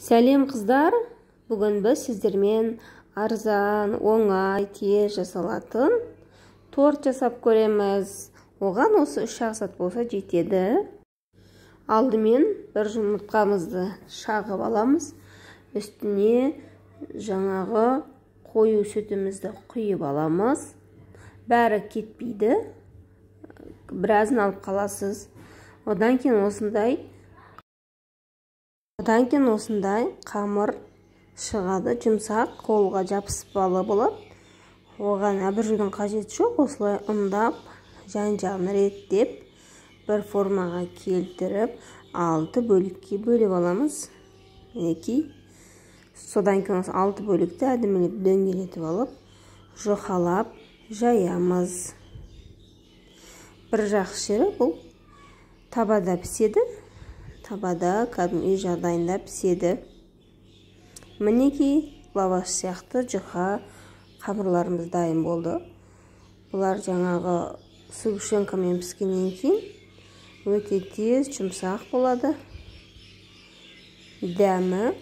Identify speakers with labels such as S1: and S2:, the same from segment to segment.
S1: Сәлем қыздар, бүгін біз сіздермен арзан, оңай, тез жасалатын торт жасап көреміз. Оған осы 3 зат болса жетеді. Алдымен бір жұмыртқамызды шағып аламыз. Үстіне жаңағы қою сүтімізді құйып аламыз. Бәрі кетпейді. Біразын алып қаласыз. Одан кейін осындай қамыр шығады, жұмсақ, қолға жабыспалы болады. Оған әбіржудің қажеті жоқ. Осылай ұндап, жан-жағын реттеп, бір формаға келтіріп, 6 бөлікке бөліп аламыз. Мінекей. Содан кейін 6 бөлікті әдемілеп дөңгелетіп алып, жұқалап жаямыз. Бір жақсы жері бұл табада піседі. Табада кәдімгі үй жағдайында піседі. Мінекей лаваш сияқты жұқа қамырларымыз дайын болды. Бұлар жаңағы сгущенкамен піскеннен кейін өте тез жұмсақ болады. Дәмі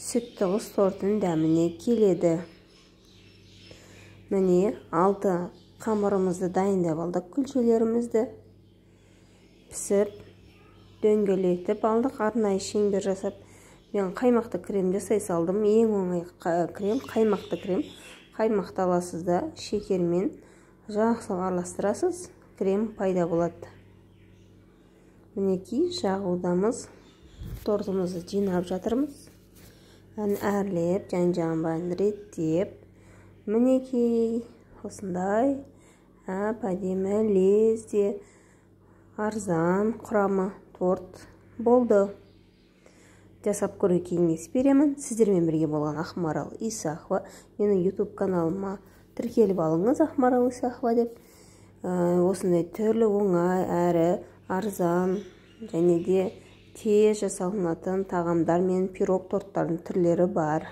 S1: сүт тығыз торттың дәміне келеді. Міне 6 қамырымызды дайындап алдық, күлшелерімізді пісіп дөңгелетіп алдық. Арнайы шеңбер жасап, мен қаймақты крем жасай салдым. Ең оңай крем, қаймақты крем. Қаймақты аласыз да шекермен жақсы араластырасыз, крем пайда болады. Мінекей жағудамыз, тортымызды жинап жатырмыз. Әрлеп, жан-жағын бәрін реттеп, мінекей осындай әдемі, лезде, арзан құрамы торт болды. Жасап көруге кеңес беремін. Сіздермен бірге болған Ақмарал Исахова. Менің YouTube каналыма тіркеліп алыңыз, Ақмарал Исахова деп. Осындай түрлі оңай әрі арзан және де тез жасалынатын тағамдар мен пирог торттардың түрлері бар.